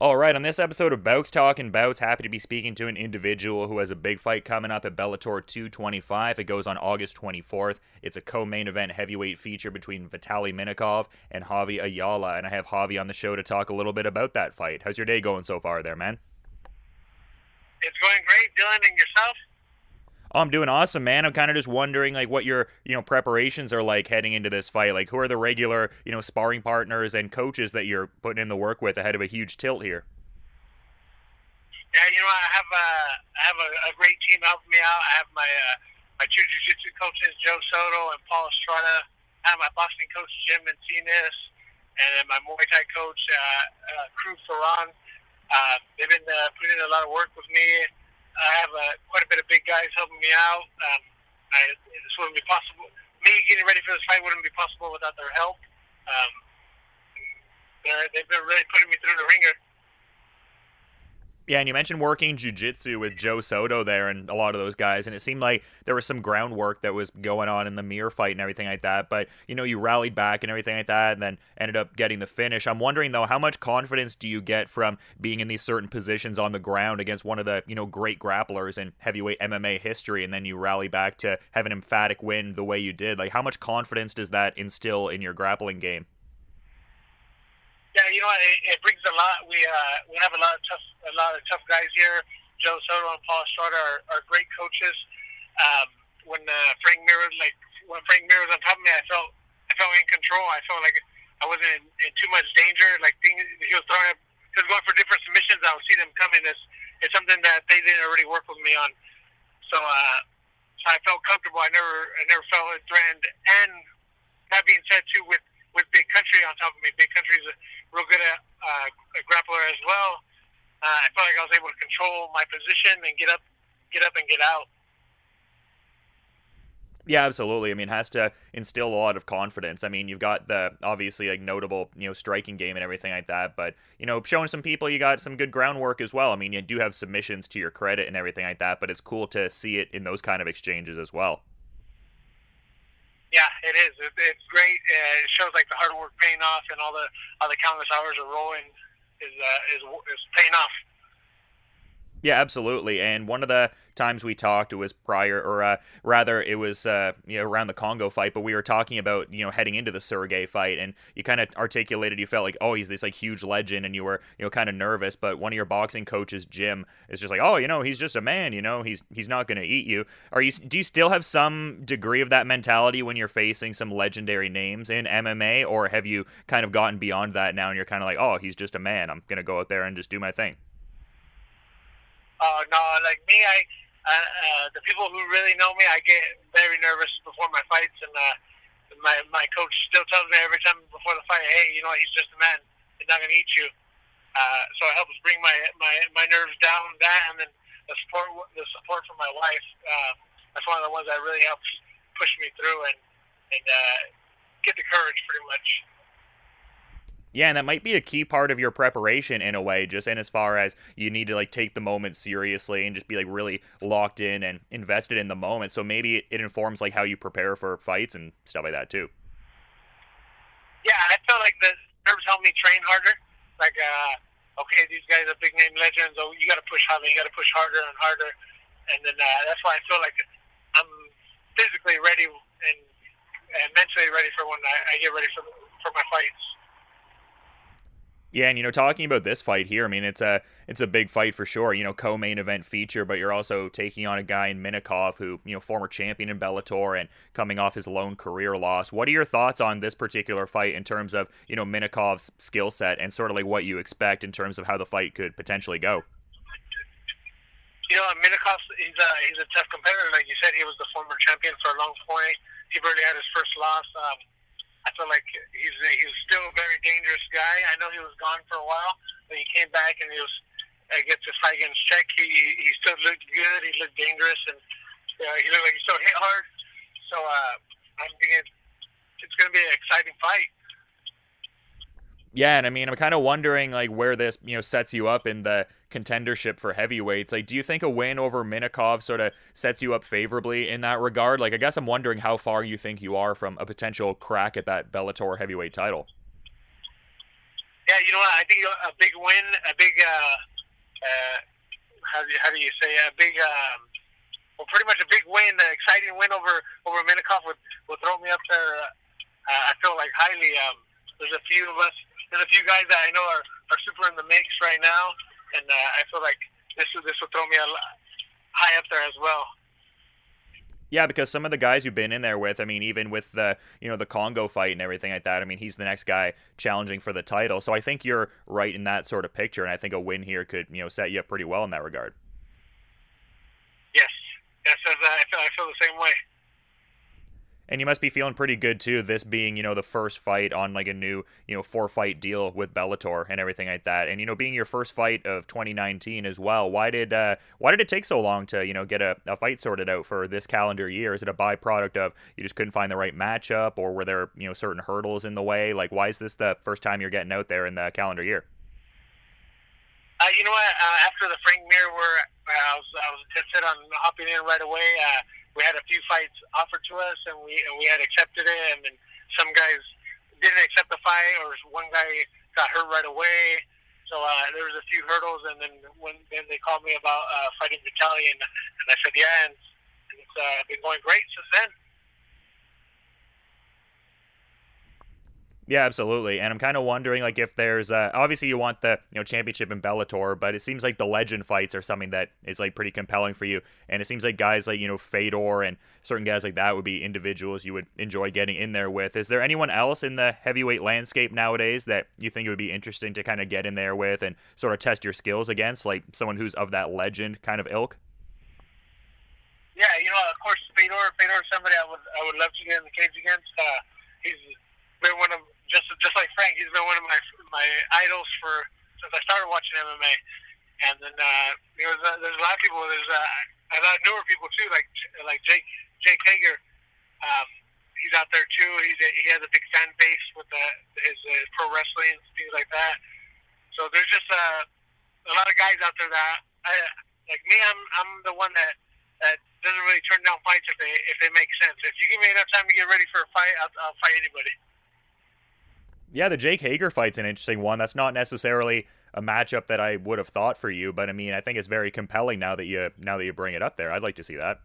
All right, on this episode of Bouts Talking Bouts, happy to be speaking to an individual who has a big fight coming up at Bellator 225. It goes on August 24th. It's a co-main event heavyweight feature between Vitaly Minakov and Javy Ayala, and I have Javy on the show to talk a little bit about that fight. How's your day going so far there, man? It's going great, Dylan, and yourself? Oh, I'm doing awesome, man. I'm kind of just wondering, like, what your, preparations are like heading into this fight. Like, who are the regular, sparring partners and coaches that you're putting in the work with ahead of a huge tilt here? Yeah, I have a great team helping me out. I have my two jiu-jitsu coaches, Joe Soto and Paul Estrada. I have my boxing coach, Jim Encinas, and then my Muay Thai coach, Cruz Ferran. They've been putting in a lot of work with me. I have quite a bit of big guys helping me out. This wouldn't be possible. Me getting ready for this fight wouldn't be possible without their help. Um, they've been really putting me through the ringer. Yeah, and you mentioned working jiu-jitsu with Joe Soto there and a lot of those guys, and it seemed like there was some groundwork that was going on in the Mir fight and everything like that, but, you rallied back and everything like that and then ended up getting the finish. I'm wondering, though, how much confidence do you get from being in these certain positions on the ground against one of the, great grapplers in heavyweight MMA history, and then you rally back to have an emphatic win the way you did? Like, how much confidence does that instill in your grappling game? Yeah, it brings a lot. We have a lot of tough guys here. Joe Soto and Paul Estrada are great coaches. When Frank Mir was on top of me, I felt in control. I felt like I wasn't in too much danger. Like things he was throwing, he was going for different submissions. I would see them coming. It's something that they didn't already work with me on. So I felt comfortable. I never felt threatened. And that being said, too, with Big Country on top of me, Big Country's real good at a grappler as well. I felt like I was able to control my position and get up and get out. Yeah, absolutely. I mean, it has to instill a lot of confidence. I mean, you've got the obviously like notable, striking game and everything like that, but showing some people you got some good groundwork as well. I mean, you do have submissions to your credit and everything like that, but it's cool to see it in those kind of exchanges as well. Yeah, it is. It's great. It shows like the hard work paying off, and all the countless hours of rolling is paying off. Yeah, absolutely. And one of the times we talked, it was prior, or rather, it was around the Congo fight. But we were talking about heading into the Sergey fight, and you kind of articulated you felt like, oh, he's this like huge legend, and you were kind of nervous. But one of your boxing coaches, Jim, is just like, oh, he's just a man. He's not going to eat you. Do you still have some degree of that mentality when you're facing some legendary names in MMA, or have you kind of gotten beyond that now, and you're kind of like, oh, he's just a man. I'm going to go out there and just do my thing. Oh no, like me, the people who really know me, I get very nervous before my fights, and my coach still tells me every time before the fight, hey, he's just a man. He's not gonna eat you. So it helps bring my nerves down. That, and then the support from my wife. That's one of the ones that really helps push me through and get the courage, pretty much. Yeah, and that might be a key part of your preparation in a way, just in as far as you need to like take the moment seriously and just be like really locked in and invested in the moment. So maybe it informs like how you prepare for fights and stuff like that too. Yeah, I feel like the nerves help me train harder. Like, okay, these guys are big name legends. Oh, you got to push harder. You got to push harder and harder. And then that's why I feel like I'm physically ready and mentally ready for when I get ready for my fights. Yeah, and talking about this fight here, I mean, it's a big fight for sure. Co-main event feature, but you're also taking on a guy in Minakov who, former champion in Bellator and coming off his lone career loss. What are your thoughts on this particular fight in terms of, Minakov's skill set and sort of like what you expect in terms of how the fight could potentially go? Minakov, he's a tough competitor. Like you said, he was the former champion for a long point. He already had his first loss. I feel like he's still a very dangerous guy. I know he was gone for a while, but he came back and he gets his fight against Czech. He still looked good. He looked dangerous, and he looked like he still hit hard. So I'm thinking it's going to be an exciting fight. Yeah, and I mean, I'm kind of wondering like where this sets you up in the contendership for heavyweights. Like, do you think a win over Minakov sort of sets you up favorably in that regard? Like, I guess I'm wondering how far you think you are from a potential crack at that Bellator heavyweight title. Yeah, you know what? I think a big win, a big how do you say a big well, pretty much a big win, an exciting win over Minakov would throw me up there. I feel like highly. There's a few of us. There's a few guys that I know are super in the mix right now, and I feel like this will throw me high up there as well. Yeah, because some of the guys you've been in there with, I mean, even with the the Congo fight and everything like that, I mean, he's the next guy challenging for the title. So I think you're right in that sort of picture, and I think a win here could set you up pretty well in that regard. Yes, yes, I feel the same way. And you must be feeling pretty good too, this being, the first fight on like a new, 4-fight deal with Bellator and everything like that. And being your first fight of 2019 as well. Why did it take so long to, get a fight sorted out for this calendar year? Is it a byproduct of you just couldn't find the right matchup, or were there, certain hurdles in the way? Like, why is this the first time you're getting out there in the calendar year? You know what? After the Frank Mir, where I was dead set on hopping in right away. We had a few fights offered to us, and we had accepted it. And then some guys didn't accept the fight, or one guy got hurt right away. So there was a few hurdles, and then then they called me about fighting Vitaly, and I said yeah, and it's been going great since then. Yeah, absolutely. And I'm kind of wondering, like, if there's obviously you want the championship in Bellator, but it seems like the legend fights are something that is like pretty compelling for you. And it seems like guys like Fedor and certain guys like that would be individuals you would enjoy getting in there with. Is there anyone else in the heavyweight landscape nowadays that you think it would be interesting to kind of get in there with and sort of test your skills against, like someone who's of that legend kind of ilk? Yeah, of course, Fedor is somebody I would love to get in the cage against. He's been one of just like Frank. He's been one of my idols since I started watching MMA. And then there's a lot of people. There's a lot of newer people too, like Jake Hager. He's out there too. He has a big fan base with his pro wrestling and things like that. So there's just a lot of guys out there that like me. I'm the one that doesn't really turn down fights if they make sense. If you give me enough time to get ready for a fight, I'll fight anybody. Yeah, the Jake Hager fight's an interesting one. That's not necessarily a matchup that I would have thought for you, but I mean, I think it's very compelling now that you bring it up there. I'd like to see that.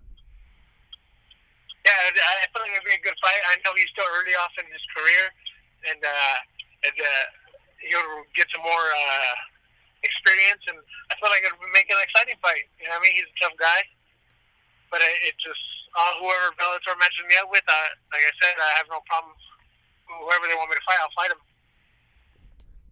Yeah, I feel like it'd be a good fight. I know he's still early off in his career, and he'll get some more experience, and I feel like it'll make an exciting fight. You know what I mean? He's a tough guy, but it just whoever Bellator matches me up with, like I said, I have no problem. Whoever they want me to fight, I'll fight them.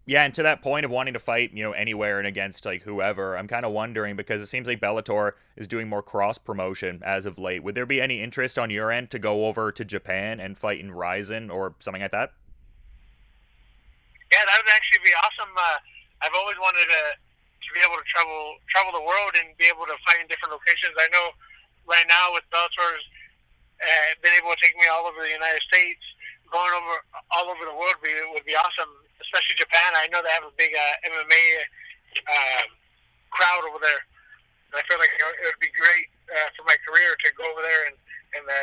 Yeah, and to that point of wanting to fight, anywhere and against like whoever, I'm kind of wondering because it seems like Bellator is doing more cross promotion as of late. Would there be any interest on your end to go over to Japan and fight in Ryzen or something like that? Yeah, that would actually be awesome. I've always wanted to be able to travel the world and be able to fight in different locations. I know right now with Bellator's been able to take me all over the United States. Going over all over the world would be awesome, especially Japan. I know they have a big MMA crowd over there. And I feel like it would be great for my career to go over there and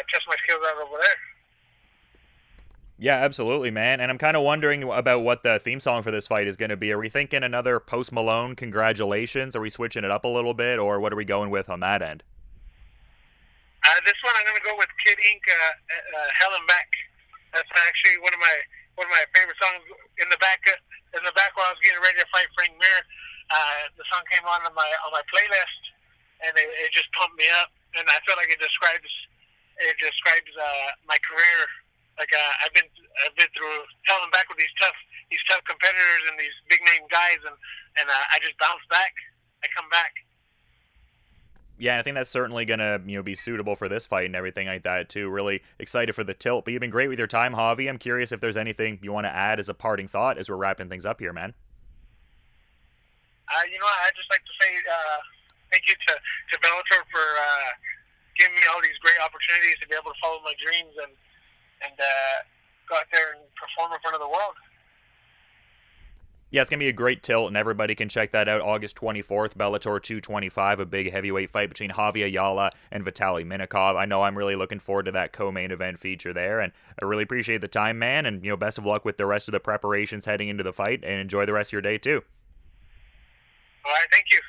test my skills out over there. Yeah, absolutely, man. And I'm kind of wondering about what the theme song for this fight is going to be. Are we thinking another Post Malone congratulations? Are we switching it up a little bit, or what are we going with on that end? This one I'm going to go with Kid Ink, Hell and Back. That's actually one of my favorite songs. In the back while I was getting ready to fight Frank Mir, the song came on my playlist, and it just pumped me up. And I feel like it describes my career. Like I've been through hell and back with these tough competitors and these big name guys, and I just bounce back. I come back. Yeah, I think that's certainly gonna be suitable for this fight and everything like that too. Really excited for the tilt. But you've been great with your time, Javy. I'm curious if there's anything you want to add as a parting thought as we're wrapping things up here, man. I'd just like to say thank you to Bellator for giving me all these great opportunities to be able to follow my dreams and go out there and perform in front of the world. Yeah, it's going to be a great tilt, and everybody can check that out August 24th, Bellator 225, a big heavyweight fight between Javy Ayala and Vitaly Minakov. I know I'm really looking forward to that co-main event feature there, and I really appreciate the time, man, and best of luck with the rest of the preparations heading into the fight, and enjoy the rest of your day, too. All right, thank you.